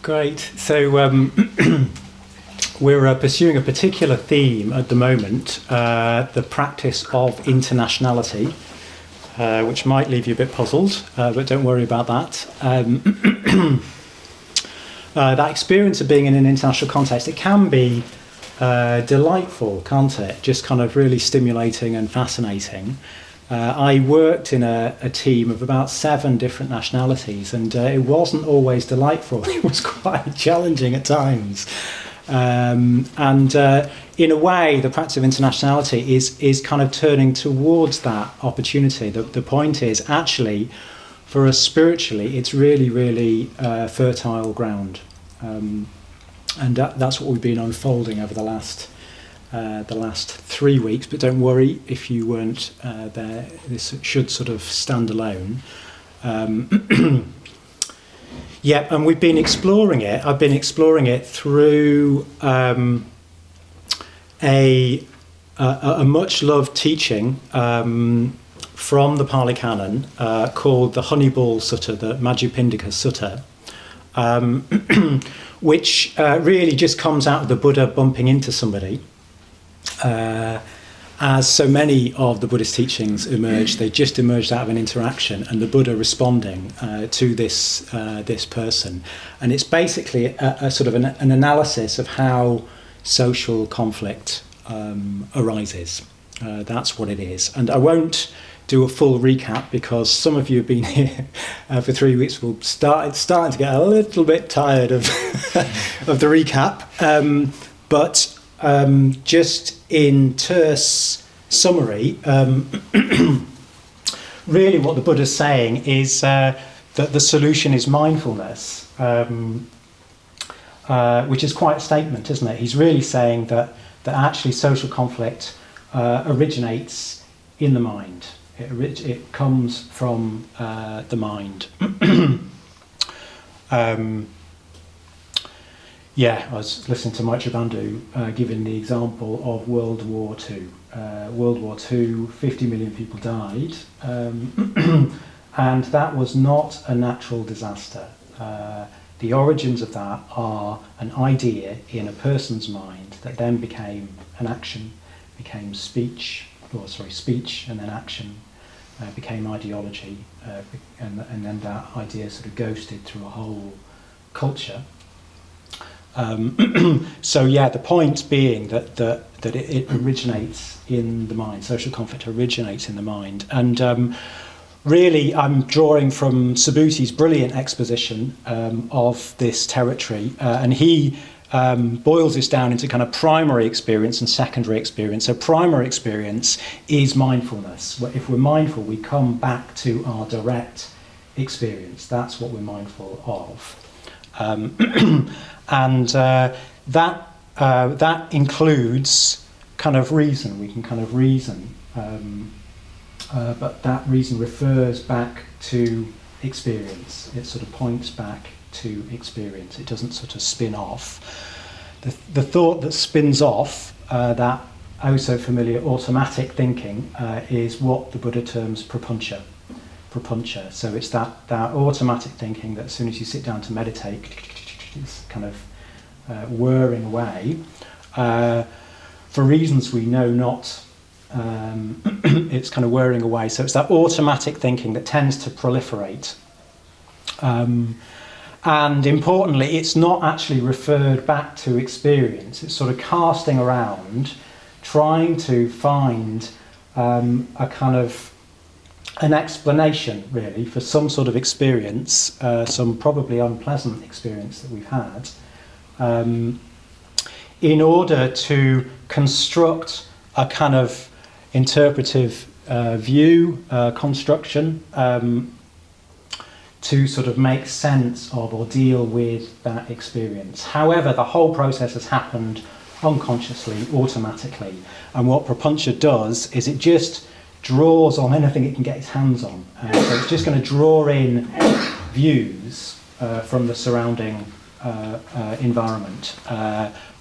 Great. So we're pursuing a particular theme at the moment, the practice of internationality, which might leave you a bit puzzled, but don't worry about that. That experience of being in an international context, it can be delightful, can't it? Just kind of really stimulating and fascinating. I worked in a team of about 7 different nationalities, and it wasn't always delightful. It was quite challenging at times. In a way, the practice of internationality is kind of turning towards that opportunity. The point is, actually, for us spiritually, it's really, really fertile ground. And that's what we've been unfolding over the last 3 weeks, but don't worry if you weren't there. This should sort of stand alone. Yeah, and we've been exploring it. I've been exploring it through a much-loved teaching from the Pali Canon called the Honeyball Sutta, the Majjhipindika Sutta, which really just comes out of the Buddha bumping into somebody. As so many of the Buddhist teachings emerged, they just emerged out of an interaction, and the Buddha responding to this person. And it's basically a sort of an analysis of how social conflict arises. That's what it is. And I won't do a full recap because some of you have been here for 3 weeks. Will starting to get a little bit tired of of the recap, but. Just in terse summary, really what the Buddha's saying is that the solution is mindfulness, which is quite a statement, isn't it? He's really saying that actually social conflict originates in the mind. It comes from the mind. Yeah, I was listening to Maitreya Bandhu giving the example of World War II. World War II, 50 million people died, and that was not a natural disaster. The origins of that are an idea in a person's mind that then became an action, became speech, and then action, became ideology, and then that idea sort of ghosted through a whole culture. So yeah, the point being that it originates in the mind. Social conflict originates in the mind, and really, I'm drawing from Subhuti's brilliant exposition of this territory, and he boils this down into kind of primary experience and secondary experience. So primary experience is mindfulness. If we're mindful, we come back to our direct experience. That's what we're mindful of. And that includes kind of reason. We can kind of reason, but that reason refers back to experience. It sort of points back to experience. It doesn't sort of spin off. The thought that spins off, that oh so familiar automatic thinking, is what the Buddha terms prapuncha. So it's that automatic thinking that as soon as you sit down to meditate, it's kind of whirring away for reasons we know not. It's kind of whirring away. So it's that automatic thinking that tends to proliferate. And importantly, it's not actually referred back to experience. It's sort of casting around, trying to find a kind of an explanation, really, for some sort of experience, some probably unpleasant experience that we've had, in order to construct a kind of interpretive view, construction, to sort of make sense of or deal with that experience. However, the whole process has happened unconsciously, automatically, and what prapuncha does is it just draws on anything it can get its hands on. So it's just going to draw in views from the surrounding environment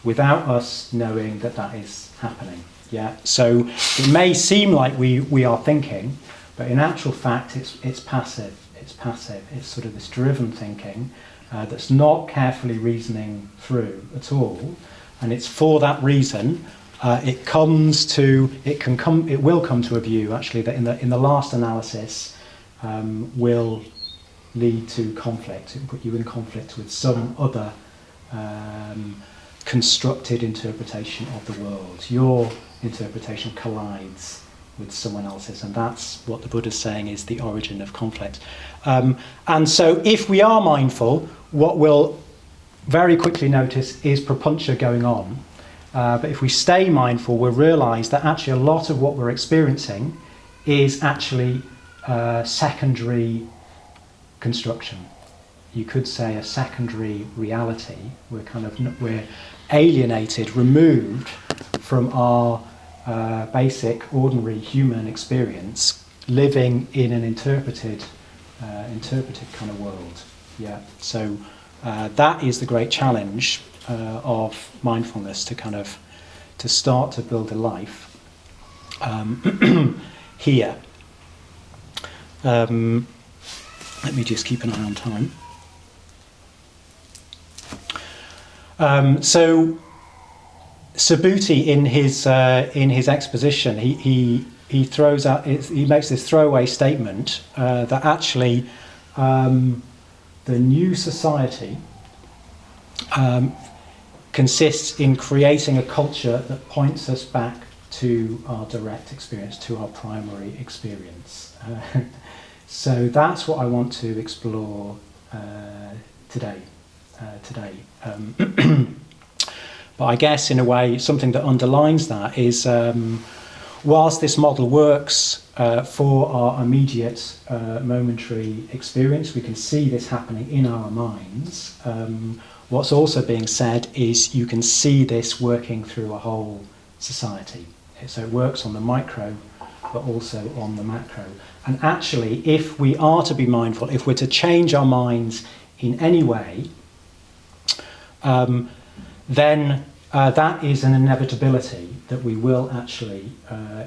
without us knowing that is happening. Yeah. So it may seem like we are thinking, but in actual fact it's passive. it's passive, it's sort of this driven thinking that's not carefully reasoning through at all, and it's for that reason it will come to a view actually that in the last analysis will lead to conflict. It will put you in conflict with some other constructed interpretation of the world. Your interpretation collides with someone else's, and that's what the Buddha's saying is the origin of conflict. And so if we are mindful, what we'll very quickly notice is propuntia going on. But if we stay mindful, we'll realise that actually a lot of what we're experiencing is actually secondary construction. You could say a secondary reality. We're alienated, removed from our basic, ordinary human experience, living in an interpreted kind of world. Yeah. So that is the great challenge of mindfulness, to start to build a life here. Let me just keep an eye on time. So Subhuti in his exposition, he makes this throwaway statement that actually the new society consists in creating a culture that points us back to our direct experience, to our primary experience. So that's what I want to explore today. But I guess in a way something that underlines that is whilst this model works for our immediate momentary experience, we can see this happening in our minds. What's also being said is you can see this working through a whole society. So it works on the micro, but also on the macro. And actually, if we are to be mindful, if we're to change our minds in any way, then that is an inevitability that we will actually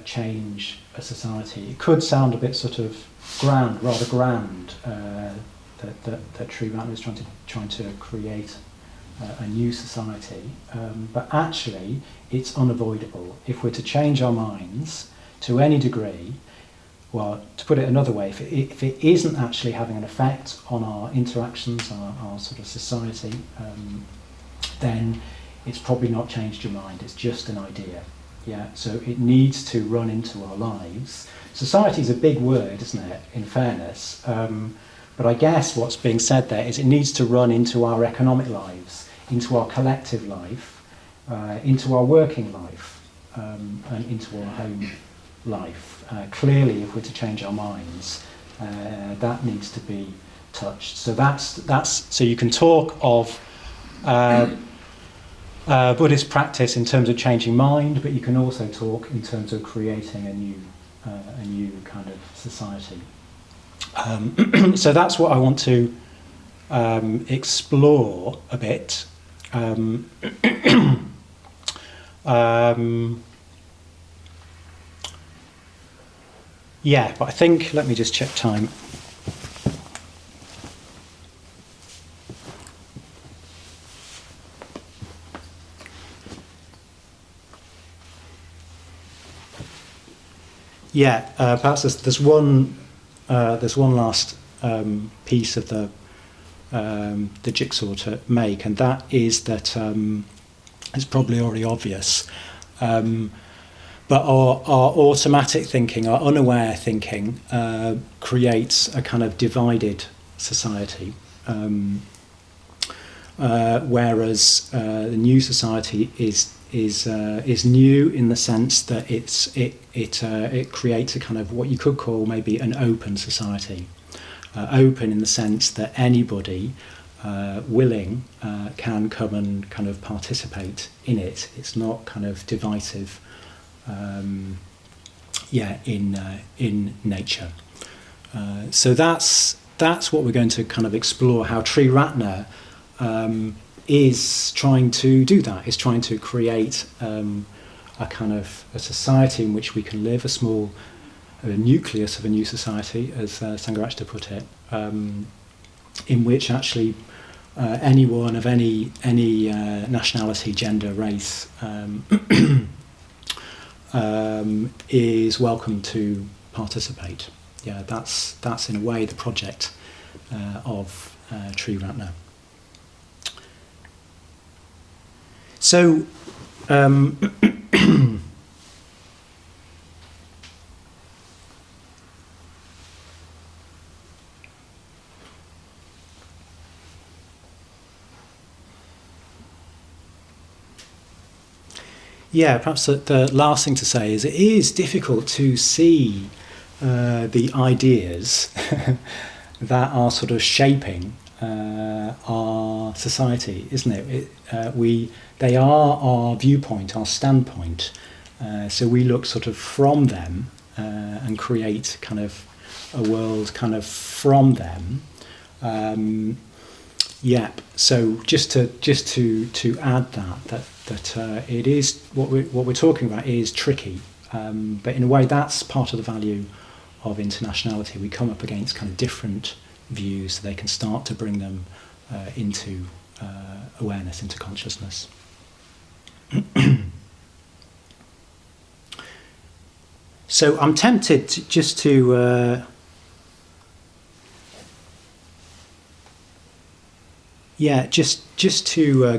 change a society. It could sound a bit sort of rather grand, that Sri Ratna is trying to create a new society, but actually it's unavoidable. If we're to change our minds to any degree, well, to put it another way, if it isn't actually having an effect on our interactions, our sort of society, then it's probably not changed your mind, it's just an idea. Yeah, so it needs to run into our lives. Society is a big word, isn't it, in fairness? But I guess what's being said there is it needs to run into our economic lives, into our collective life, into our working life, and into our home life. Clearly, if we're to change our minds, that needs to be touched. So that's so you can talk of Buddhist practice in terms of changing mind, but you can also talk in terms of creating a new kind of society. So that's what I want to explore a bit. Yeah, but I think, let me just check time. Yeah, perhaps there's one last piece of the jigsaw to make, and that is that it's probably already obvious, but our automatic thinking, our unaware thinking, creates a kind of divided society, whereas the new society is new in the sense that it creates a kind of what you could call maybe an open society. Open in the sense that anybody willing can come and kind of participate in it. It's not kind of divisive, in nature. So that's what we're going to kind of explore. How Sri Ratna is trying to do that. Is trying to create a kind of a society in which we can live, a nucleus of a new society, as Sangharakshita put it, in which actually anyone of any nationality, gender, race is welcome to participate. Yeah, that's in a way the project of Tree Ratner. So. Yeah, perhaps the last thing to say is it is difficult to see the ideas that are sort of shaping our society, isn't it? They are our viewpoint, our standpoint. So we look sort of from them and create kind of a world kind of from them. So just to add that it is what we're talking about is tricky, but in a way that's part of the value of internationality. We come up against kind of different views, so they can start to bring them into awareness, into consciousness. So I'm tempted just to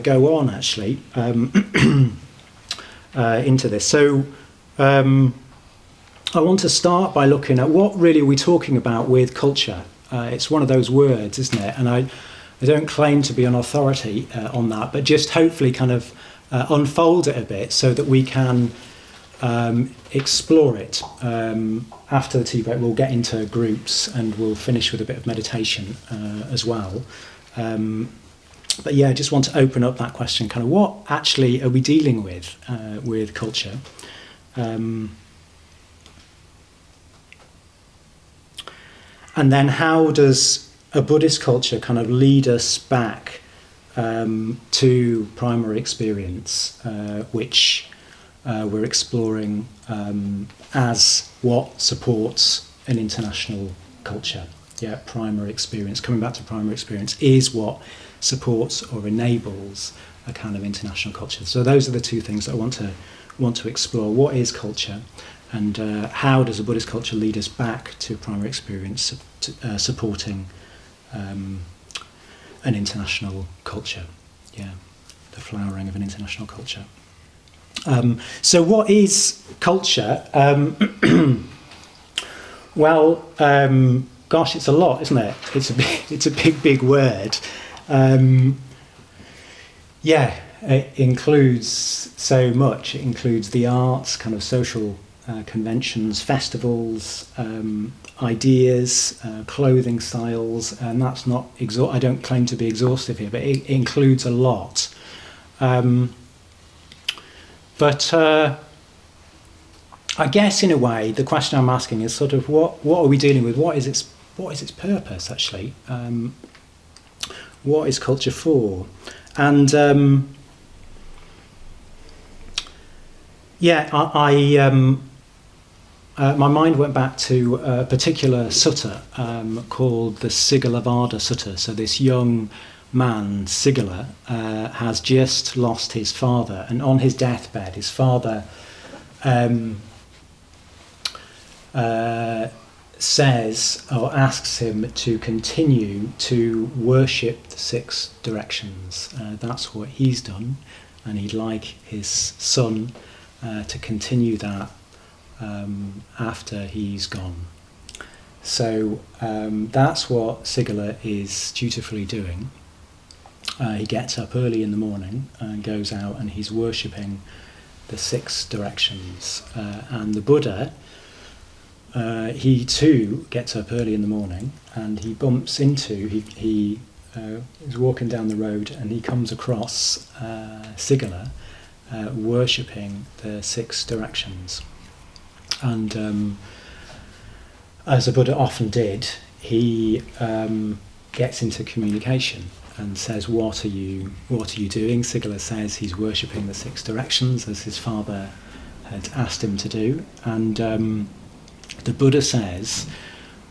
go on actually into this. So I want to start by looking at what really are we talking about with culture. It's one of those words, isn't it? And I don't claim to be an authority on that, but just hopefully kind of unfold it a bit so that we can explore it. After the tea break, we'll get into groups and we'll finish with a bit of meditation as well. But yeah, I just want to open up that question, kind of what actually are we dealing with culture? And then how does a Buddhist culture kind of lead us back to primary experience, which we're exploring as what supports an international culture. Yeah, primary experience, coming back to primary experience, is what supports or enables a kind of international culture. So those are the two things that I want to explore. What is culture, and how does a Buddhist culture lead us back to primary experience, supporting an international culture? Yeah, the flowering of an international culture. So what is culture? Gosh, it's a lot, isn't it? It's a big word. It includes so much. It includes the arts, kind of social conventions, festivals, ideas, clothing styles, and that's not I don't claim to be exhaustive here, but it includes a lot. But I guess in a way, the question I'm asking is sort of what are we dealing with? What is its purpose actually? What is culture for? And my mind went back to a particular sutta called the Sigalovada Sutta. So this young man, Sigala, has just lost his father, and on his deathbed, his father says or asks him to continue to worship the 6 directions. That's what he's done, and he'd like his son to continue that after he's gone. So that's what Sigala is dutifully doing. He gets up early in the morning and goes out, and he's worshipping the 6 directions. And the Buddha, he too gets up early in the morning, and he bumps into, he is walking down the road, and he comes across Sigala worshipping the 6 directions. And as the Buddha often did, he gets into communication and says, what are you doing? Sigala says he's worshipping the 6 directions, as his father had asked him to do. And the Buddha says,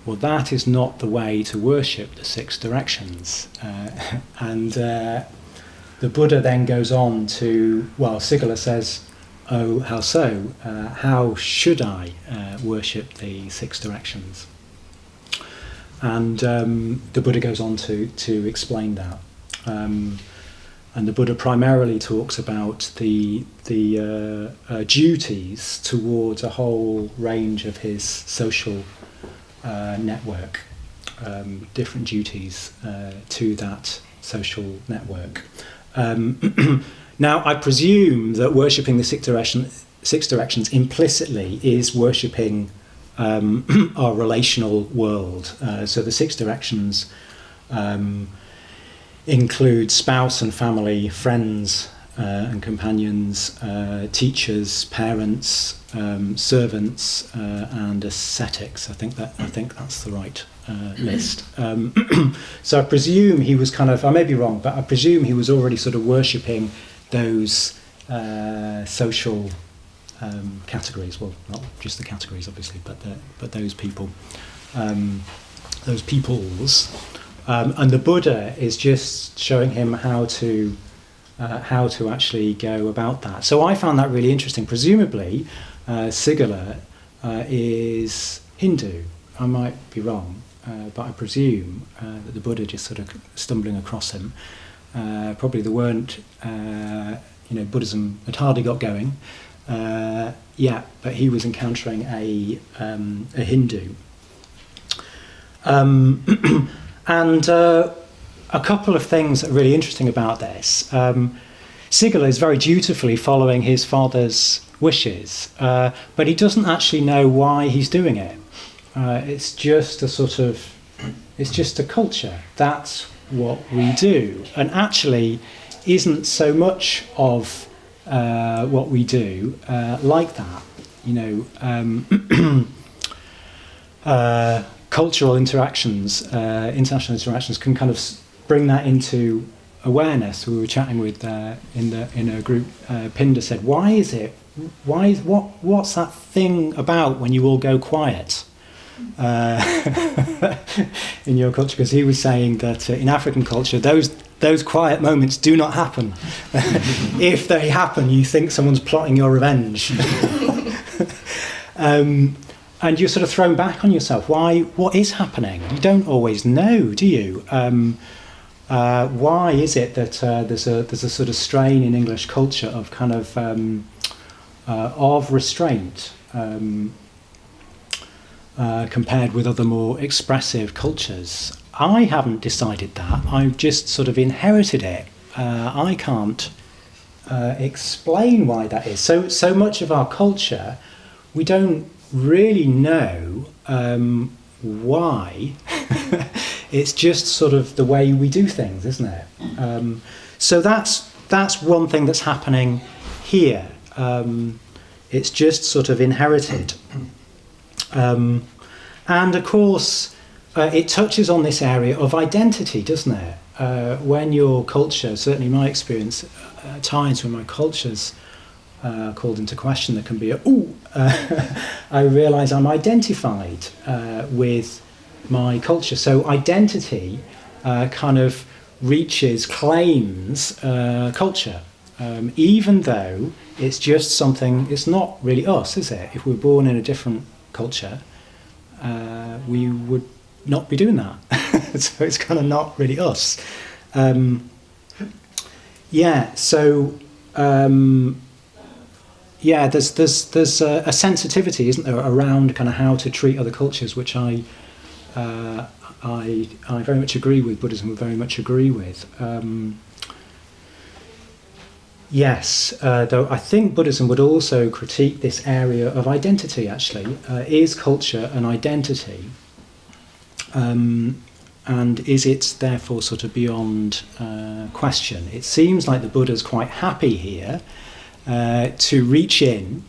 well, that is not the way to worship the six directions. And the Buddha then goes on to, well, Sigala says, oh, how so? How should I worship the six directions? And the Buddha goes on to explain that. And the Buddha primarily talks about the duties towards a whole range of his social network, different duties to that social network. Now, I presume that worshipping the six directions implicitly is worshipping our relational world. So the six directions include spouse and family, friends and companions, teachers, parents, servants, and ascetics. I think that's the right list. So I presume he was kind of, I may be wrong, but I presume he was already sort of worshipping those social categories. Well, not just the categories, obviously, but those people, those peoples. And the Buddha is just showing him how to actually go about that. So I found that really interesting. Presumably, Sigala is Hindu. I might be wrong, but I presume that the Buddha just sort of stumbling across him. Probably there weren't, Buddhism had hardly got going yet, but he was encountering a Hindu. And a couple of things that are really interesting about this. Sigala is very dutifully following his father's wishes, but he doesn't actually know why he's doing it. It's just a culture. That's what we do, and actually isn't so much of what we do like that. Cultural interactions, international interactions, can kind of bring that into awareness. We were chatting with in a group. Pinder said, "What's that thing about when you all go quiet in your culture?" Because he was saying that in African culture, those quiet moments do not happen. If they happen, you think someone's plotting your revenge. And you're sort of thrown back on yourself. Why? What is happening? You don't always know, do you? Why is it that there's a sort of strain in English culture of kind of restraint compared with other more expressive cultures? I haven't decided that. I've just sort of inherited it. I can't explain why that is. So much of our culture, we don't really know why. It's just sort of the way we do things, isn't it? So that's one thing that's happening here. It's just sort of inherited. And of course, it touches on this area of identity, doesn't it? When your culture, certainly my experience, times when my culture's called into question, there can be I realise I'm identified with my culture. So identity kind of claims culture, even though it's just something, it's not really us, is it? If we're born in a different culture, we would not be doing that. So it's kind of not really us. There's a sensitivity, isn't there, around kind of how to treat other cultures, which I very much agree with. Buddhism would very much agree with. Though I think Buddhism would also critique this area of identity, actually. Is culture an identity? And is it therefore sort of beyond question? It seems like the Buddha's quite happy here to reach in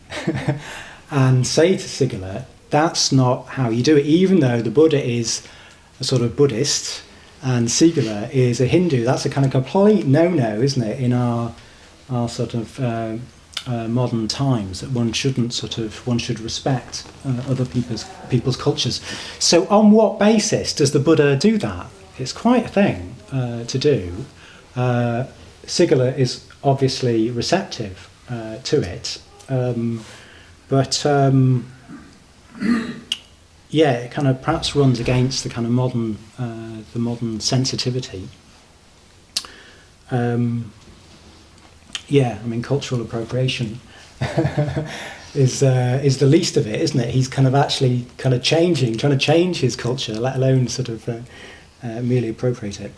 and say to Sigala, that's not how you do it, even though the Buddha is a sort of Buddhist and Sigala is a Hindu. That's a kind of complete no-no, isn't it, in our sort of modern times, that one should respect other people's cultures. So on what basis does the Buddha do that? It's quite a thing to do. Sigala is obviously receptive to it, but it kind of perhaps runs against the kind of modern sensitivity. Cultural appropriation is the least of it, isn't it? He's trying to change his culture, let alone sort of merely appropriate it.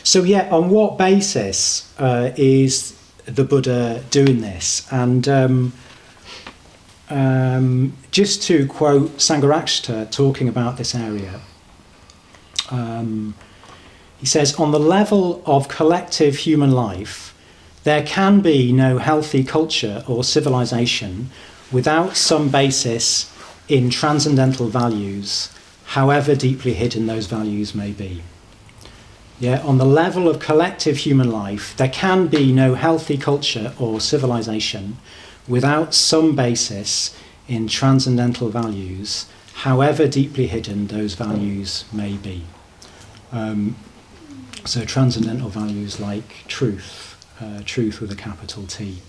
So on what basis is the Buddha doing this? And just to quote Sangharakshita talking about this area, he says, on the level of collective human life, there can be no healthy culture or civilization without some basis in transcendental values, however deeply hidden those values may be. On the level of collective human life, there can be no healthy culture or civilization without some basis in transcendental values, however deeply hidden those values may be. So transcendental values like truth, truth with a capital T.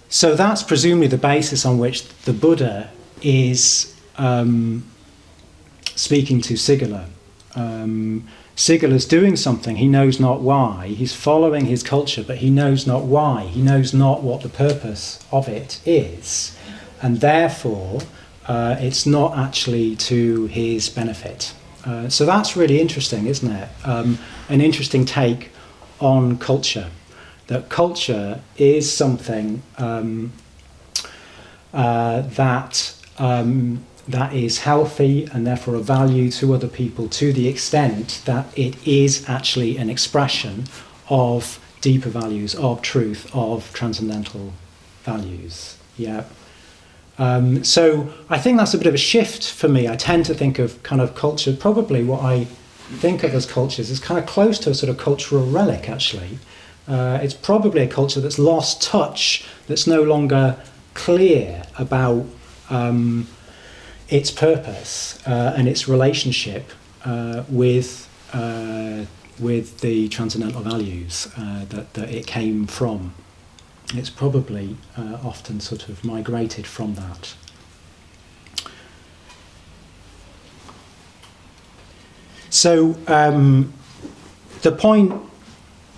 So that's presumably the basis on which the Buddha is speaking to Sigala. Sigala's doing something, he knows not why. He's following his culture, but he knows not why. He knows not what the purpose of it is. And therefore, it's not actually to his benefit. So that's really interesting, isn't it? An interesting take on culture. That culture is something that is healthy and therefore a value to other people, to the extent that it is actually an expression of deeper values, of truth, of transcendental values. So I think that's a bit of a shift for me. I tend to think of kind of culture, probably what I think of as cultures is kind of close to a sort of cultural relic, actually. It's probably a culture that's lost touch, that's no longer clear about its purpose and its relationship with the transcendental values that it came from. It's probably often sort of migrated from that. So the point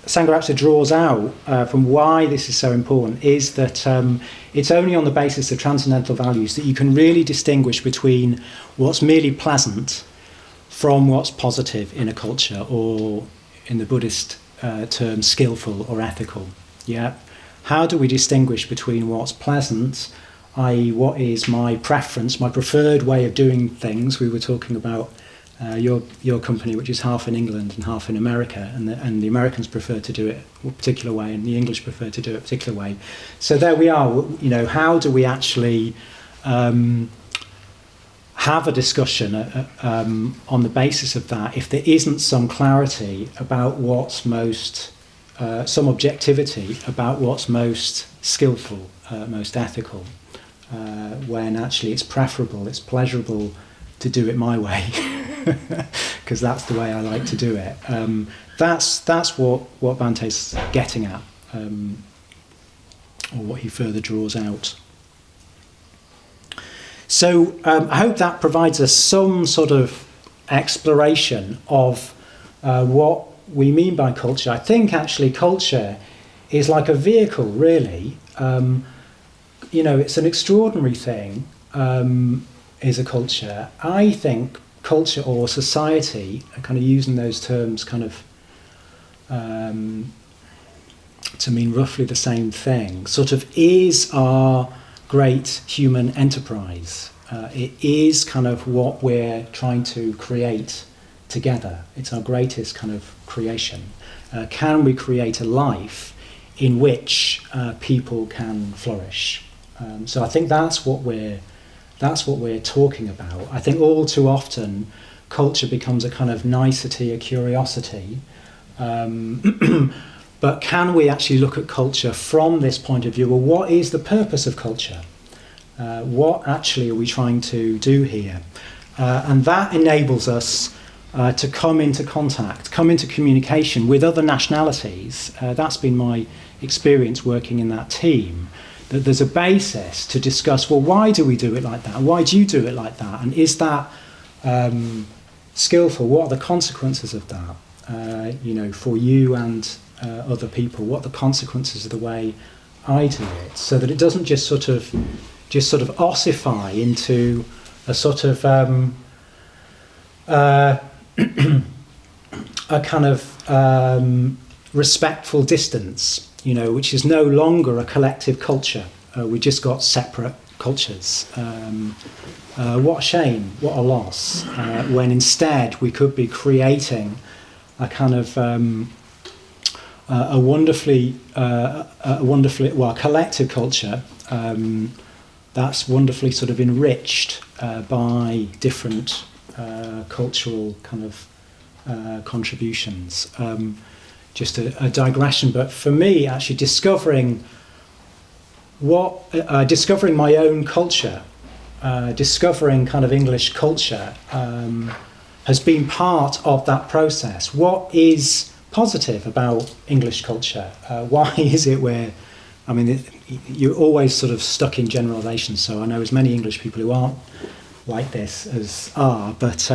Sangharakshita draws out from why this is so important is that it's only on the basis of transcendental values that you can really distinguish between what's merely pleasant from what's positive in a culture, or in the Buddhist term, skillful or ethical. How do we distinguish between what's pleasant, i.e. what is my preference, my preferred way of doing things? We were talking about your company, which is half in England and half in America, and the Americans prefer to do it a particular way, and the English prefer to do it a particular way. So there we are. How do we actually have a discussion on the basis of that if there isn't some clarity about what's most, some objectivity about what's most skillful, most ethical, when actually it's preferable, it's pleasurable to do it my way, because that's the way I like to do it. That's what Bhante's getting at, or what he further draws out. So I hope that provides us some sort of exploration of what we mean by culture. I think actually culture is like a vehicle, really. It's an extraordinary thing, is a culture. I think culture or society, kind of using those terms kind of to mean roughly the same thing, sort of is our great human enterprise. It is kind of what we're trying to create together. It's our greatest kind of creation. Can we create a life in which people can flourish? So I think that's what we're talking about. I think all too often culture becomes a kind of nicety, a curiosity, But can we actually look at culture from this point of view? Well, what is the purpose of culture? What actually are we trying to do here? And that enables us to come into contact, come into communication with other nationalities. That's been my experience working in that team, that there's a basis to discuss, well, why do we do it like that? Why do you do it like that? And is that skillful? What are the consequences of that, for you and other people? What are the consequences of the way I do it? So that it doesn't just sort of ossify into a sort of a kind of respectful distance, which is no longer a collective culture. We just got separate cultures. What a shame, what a loss, when instead we could be creating a kind of a wonderfully collective culture that's wonderfully sort of enriched by different cultural kind of contributions. Just a digression, but for me, actually discovering my own culture, discovering kind of English culture, has been part of that process. What is positive about English culture? Why is it you're always sort of stuck in generalisations, so I know as many English people who aren't like this as are, but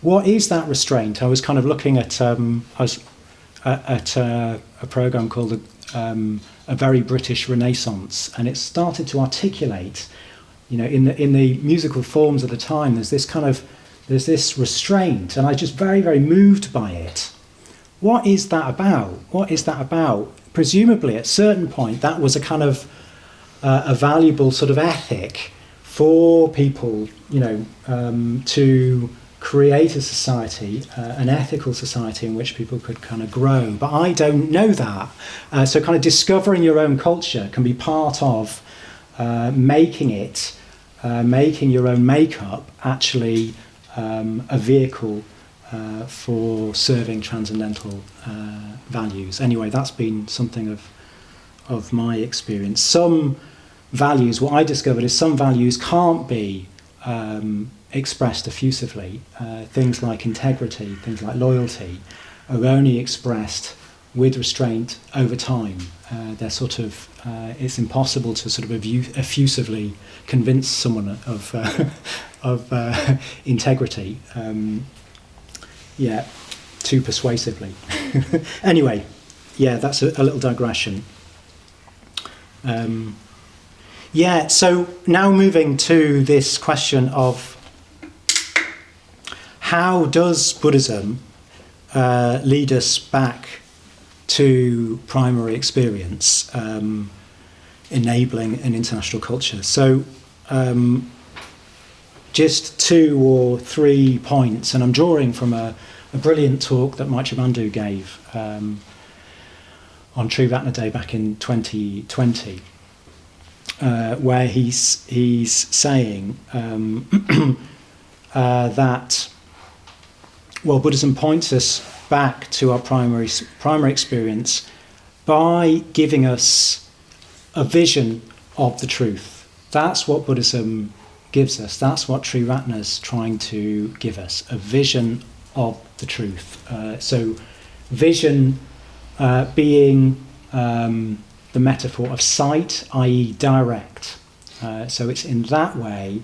what is that restraint? I was kind of looking at a programme called A Very British Renaissance, and it started to articulate, in the musical forms of the time, there's this restraint, and I was just very, very moved by it. What is that about? What is that about? Presumably, at a certain point, that was a kind of a valuable sort of ethic for people, to create a society, an ethical society in which people could kind of grow. But I don't know that. So kind of discovering your own culture can be part of making your own makeup actually a vehicle for serving transcendental values. Anyway, that's been something of my experience. Some values, what I discovered is some values can't be expressed effusively. Things like integrity, things like loyalty, are only expressed with restraint over time. They're sort of, it's impossible to sort of effusively convince someone of integrity. Too persuasively. Anyway, that's a little digression. So now moving to this question of how does Buddhism lead us back to primary experience, enabling an international culture. So just 2 or 3 points, and I'm drawing from a brilliant talk that Maitreya gave on Triratna Day back in 2020, where he's saying that, well, Buddhism points us back to our primary experience by giving us a vision of the truth. That's what Buddhism gives us. That's what Triratna's trying to give us, a vision of the truth. So vision being the metaphor of sight, i.e. direct. So it's in that way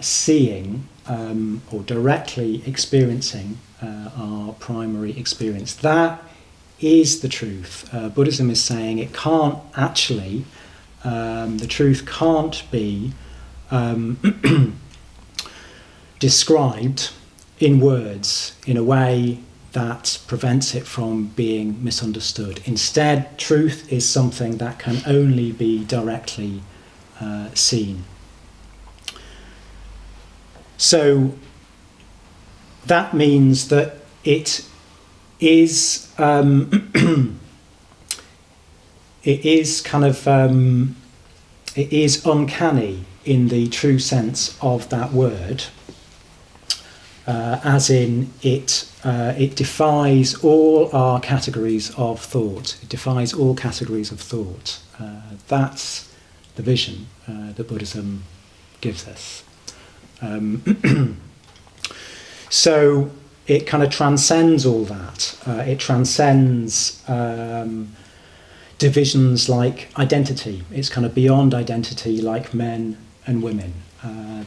seeing or directly experiencing our primary experience. That is the truth. Buddhism is saying it can't actually, the truth can't be described in words in a way that prevents it from being misunderstood. Instead, truth is something that can only be directly seen. So that means that it is it is kind of it is uncanny in the true sense of that word, as in it defies all our categories of thought. It defies all categories of thought. That's the vision that Buddhism gives us. So it kind of transcends all that. It transcends divisions like identity. It's kind of beyond identity, like men and women.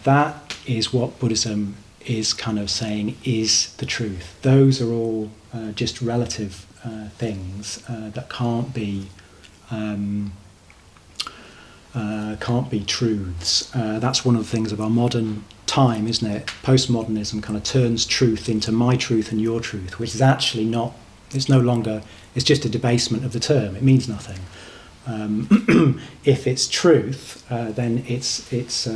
That is what Buddhism is kind of saying is the truth. Those are all just relative things that can't be truths. That's one of the things of our modern time, isn't it? Postmodernism kind of turns truth into my truth and your truth, which is actually not. It's no longer. It's just a debasement of the term. It means nothing. If it's truth, then it's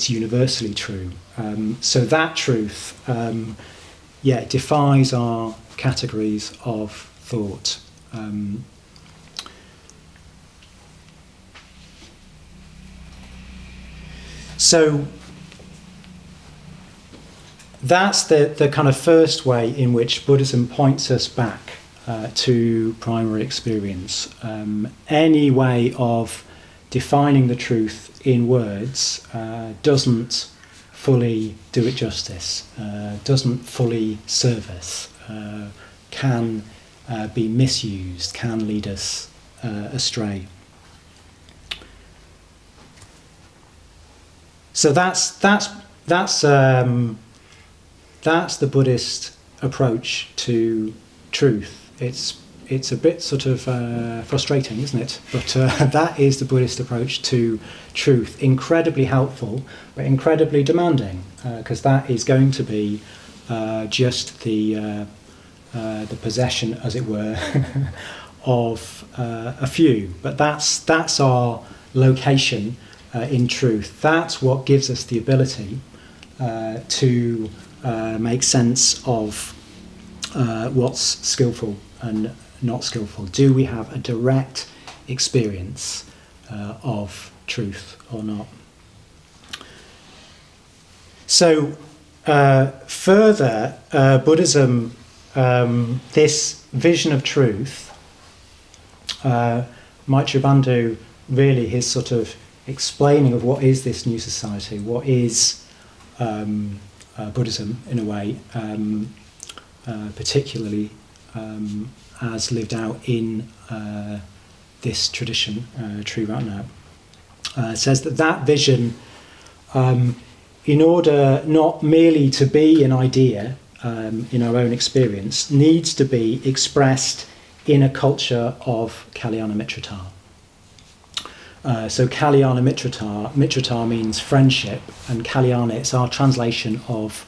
universally true. So that truth, it defies our categories of thought. So that's the kind of first way in which Buddhism points us back to primary experience. Any way of defining the truth in words doesn't fully do it justice, doesn't fully serve us, can be misused, can lead us astray. So that's the Buddhist approach to truth. It's a bit sort of frustrating, isn't it? But that is the Buddhist approach to truth. Incredibly helpful, but incredibly demanding, because that is going to be just the possession, as it were, of a few. But that's our location in truth. That's what gives us the ability to make sense of what's skillful and not skillful. Do we have a direct experience of truth or not? So further, Buddhism, this vision of truth, Maitreya Bandhu, really his sort of explaining of what is this new society, what is Buddhism in a way, particularly as lived out in this tradition, Triratna, says that vision, in order not merely to be an idea in our own experience, needs to be expressed in a culture of Kalyana Mitrata. So Kalyana Mitrata means friendship, and Kalyana, it's our translation of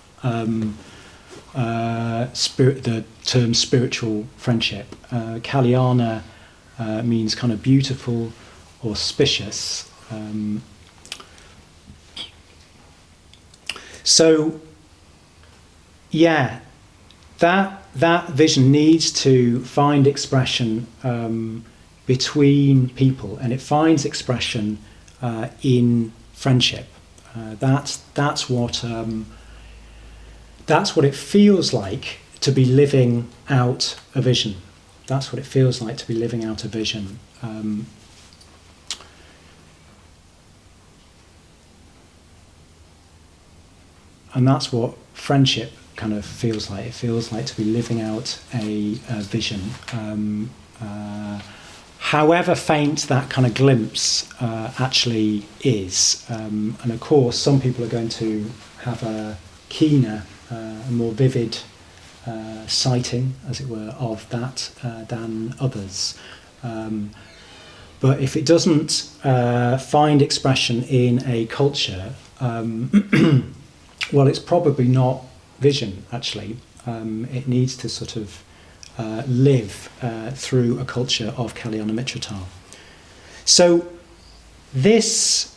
the term spiritual friendship. Kalyana means kind of beautiful, auspicious. That vision needs to find expression between people, and it finds expression in friendship. That's what it feels like to be living out a vision. That's what it feels like to be living out a vision. And that's what friendship kind of feels like. It feels like to be living out a vision. However faint that kind of glimpse actually is. And of course, some people are going to have a keener, a more vivid sighting, as it were, of that than others. But if it doesn't find expression in a culture, well, it's probably not vision, actually. It needs to sort of live through a culture of Kalyana Mitrata. So this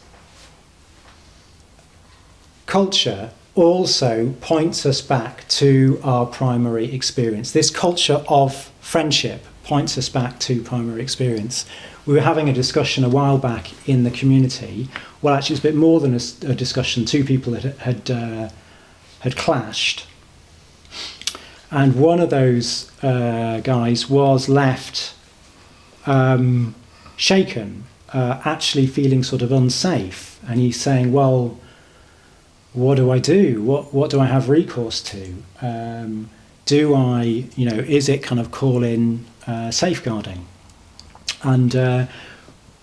culture also points us back to our primary experience. This culture of friendship points us back to primary experience. We were having a discussion a while back in the community. Well, actually, it's a bit more than a discussion. Two people had clashed, and one of those guys was left shaken, actually feeling sort of unsafe, and he's saying, "Well, what do I do? What do I have recourse to? Do I, is it kind of call in safeguarding?" And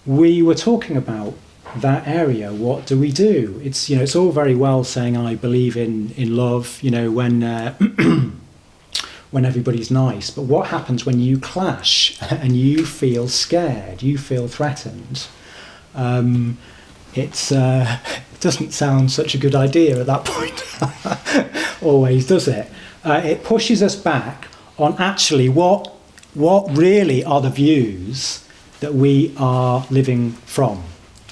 we were talking about that area. What do we do? It's it's all very well saying I believe in love, when when everybody's nice, but what happens when you clash and you feel scared, you feel threatened? It doesn't sound such a good idea at that point. Always, does it? It pushes us back on actually what really are the views that we are living from,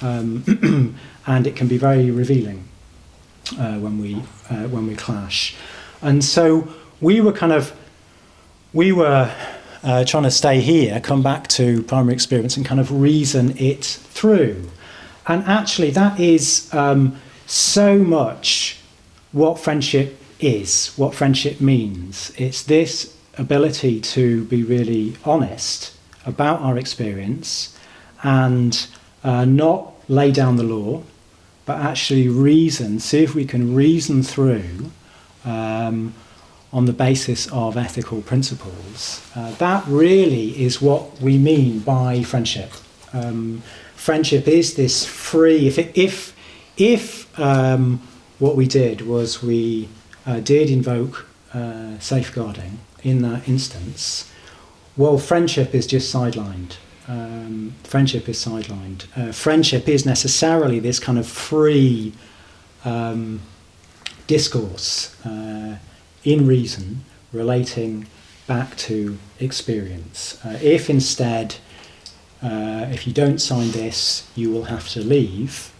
and it can be very revealing when we clash. And so we were trying to stay here, come back to primary experience, and kind of reason it through. And actually, that is so much what friendship is, what friendship means. It's this ability to be really honest about our experience and not lay down the law, but actually reason, see if we can reason through on the basis of ethical principles. That really is what we mean by friendship. Friendship is this free. If what we did was we did invoke safeguarding in that instance, well, friendship is just sidelined. Friendship is sidelined. Friendship is necessarily this kind of free discourse in reason relating back to experience. If instead, if you don't sign this, you will have to leave,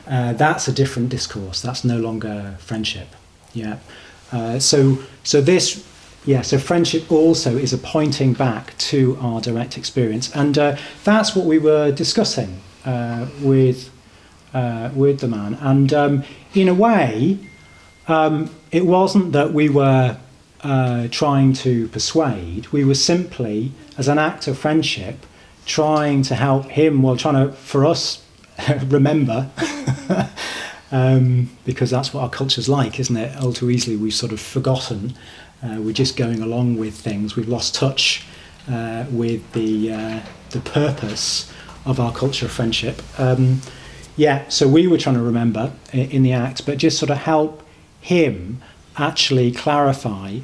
that's a different discourse. That's no longer friendship. Yeah. So friendship also is a pointing back to our direct experience, and that's what we were discussing with the man. And in a way, it wasn't that we were trying to persuade. We were simply, as an act of friendship, trying to help him, for us, remember, because that's what our culture's like, isn't it? All too easily we've sort of forgotten. We're just going along with things. We've lost touch with the purpose of our culture of friendship. So we were trying to remember in the act, but just sort of help him actually clarify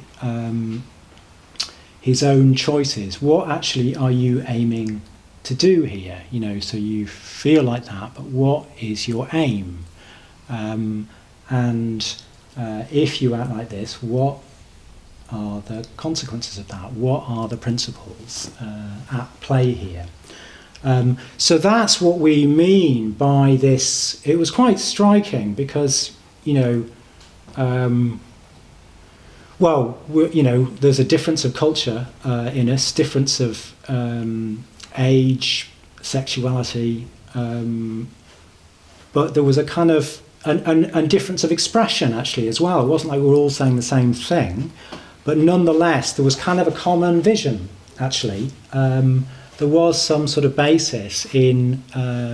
his own choices. What actually are you aiming to do here? So you feel like that, but what is your aim? And if you act like this, what are the consequences of that? What are the principles at play here? So that's what we mean by this. It was quite striking because, there's a difference of culture in us, difference of age, sexuality, but there was a kind of and difference of expression actually as well. It wasn't like we were all saying the same thing, but nonetheless there was kind of a common vision actually. There was some sort of basis in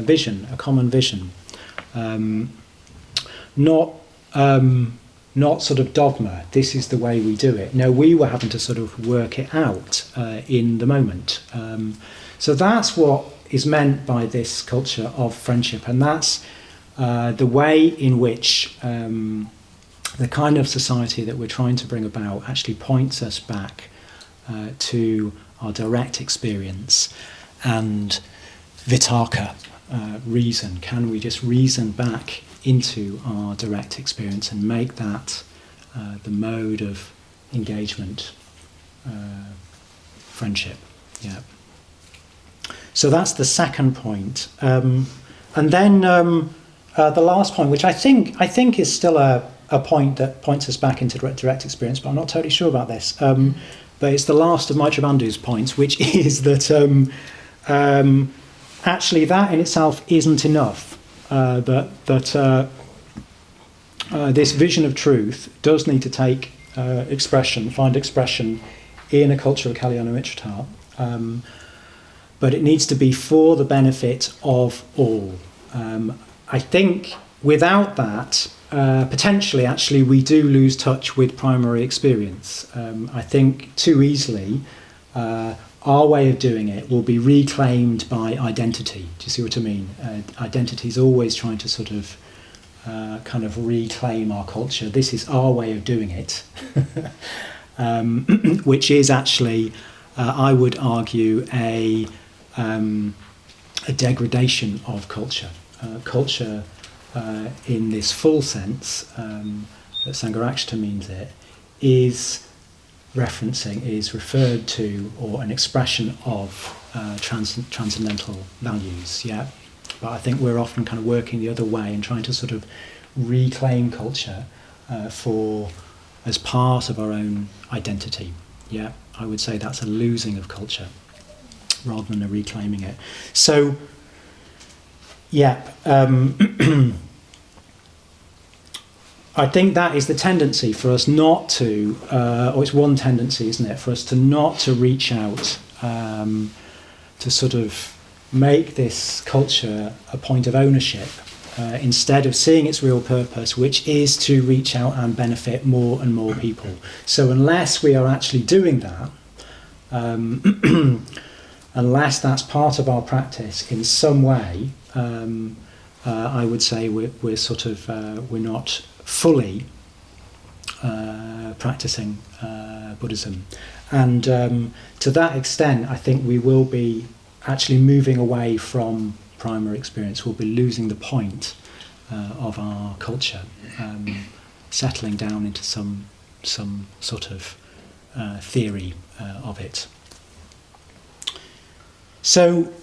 vision, a common vision, not sort of dogma, this is the way we do it. No, we were having to sort of work it out in the moment. So that's what is meant by this culture of friendship, and that's the way in which the kind of society that we're trying to bring about actually points us back to our direct experience and vitarka, reason. Can we just reason back into our direct experience and make that the mode of engagement, friendship? Yeah. So that's the second point, and then the last point, which I think is still a point that points us back into direct experience, but I'm not totally sure about this. but it's the last of Maitreya Bandhu's points, which is that actually that in itself isn't enough. That this vision of truth does need to take find expression in a culture of Kalyana Mitrata, but it needs to be for the benefit of all. I think without that, potentially, actually, we do lose touch with primary experience. I think too easily, our way of doing it will be reclaimed by identity. Do you see what I mean? Identity is always trying to sort of kind of reclaim our culture. This is our way of doing it, which is actually, I would argue, a degradation of culture. Culture, in this full sense that Sangharakshita means it, is referred to, or an expression of transcendental values. Yeah, but I think we're often kind of working the other way and trying to sort of reclaim culture as part of our own identity. Yeah, I would say that's a losing of culture rather than a reclaiming it. So, yeah, I think that is the tendency for us not to, or it's one tendency, isn't it, for us to not to reach out, to sort of make this culture a point of ownership, instead of seeing its real purpose, which is to reach out and benefit more and more people. So unless we are actually doing that, unless that's part of our practice in some way, I would say we're sort of we're not fully practicing Buddhism, and to that extent, I think we will be actually moving away from primary experience. We'll be losing the point of our culture, settling down into some sort of theory of it. So,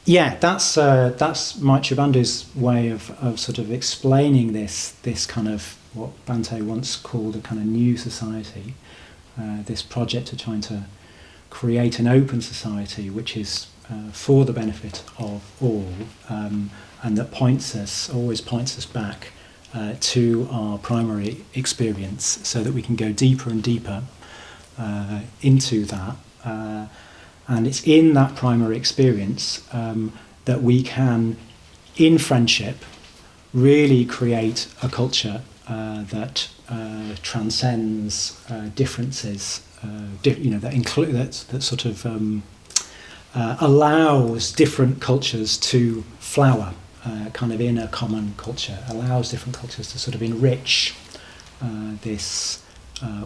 yeah, that's Maitreya Bandhu's way of sort of explaining this kind of what Bhante once called a kind of new society, this project of trying to create an open society which is for the benefit of all, and that always points us back to our primary experience, so that we can go deeper and deeper into that. And it's in that primary experience that we can, in friendship, really create a culture that transcends differences, that sort of allows different cultures to flower, kind of in a common culture, allows different cultures to sort of enrich this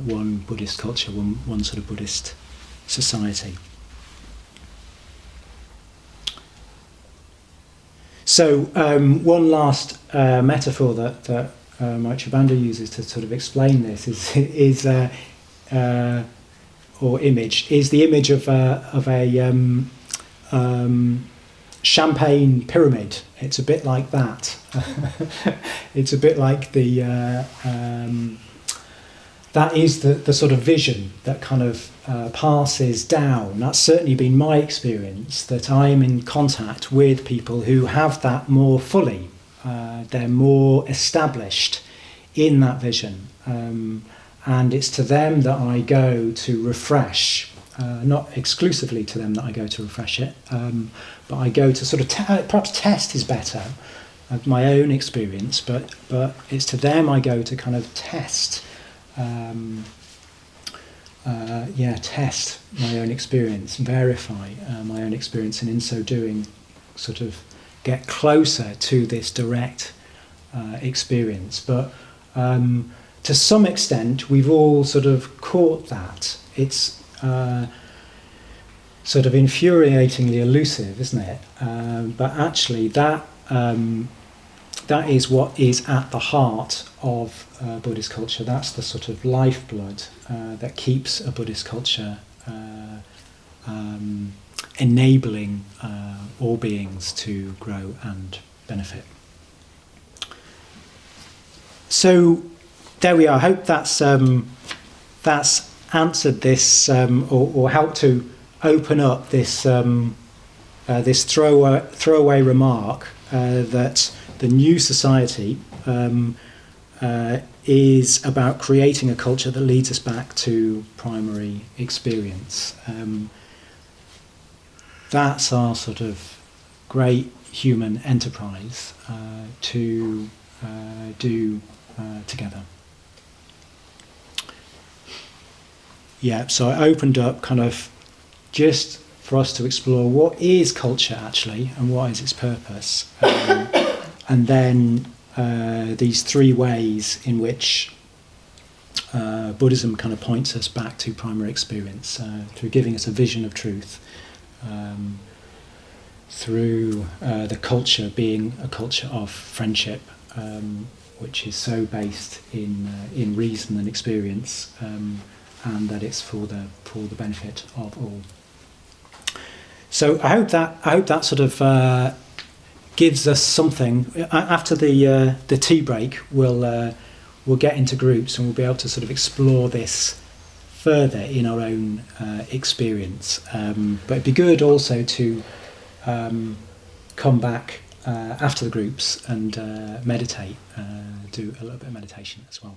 one Buddhist culture, one sort of Buddhist society. So one last metaphor that Maitreya Bandhu uses to sort of explain this is or image, is the image of a champagne pyramid. It's a bit like that. It's a bit like that is the sort of vision that kind of passes down. That's certainly been my experience, that I am in contact with people who have that more fully. They're more established in that vision. And it's to them that I go to refresh, not exclusively to them that I go to refresh it, but I go to sort of perhaps test is better, of my own experience, but it's to them I go to kind of test. Test my own experience, verify my own experience, and in so doing, sort of get closer to this direct experience. But to some extent, we've all sort of caught that. It's sort of infuriatingly elusive, isn't it? But actually, that is what is at the heart of Buddhist culture. That's the sort of lifeblood that keeps a Buddhist culture enabling all beings to grow and benefit. So there we are. I hope that's answered this or helped to open up this this throwaway remark that the new society is about creating a culture that leads us back to primary experience. That's our sort of great human enterprise to do together. Yeah, so I opened up kind of just for us to explore what is culture actually and what is its purpose. And then these three ways in which Buddhism kind of points us back to primary experience, through giving us a vision of truth, through the culture being a culture of friendship, which is so based in reason and experience, and that it's for the benefit of all. So I hope that sort of gives us something. After the tea break, we'll get into groups and we'll be able to sort of explore this further in our own experience. But it'd be good also to come back after the groups and meditate, do a little bit of meditation as well.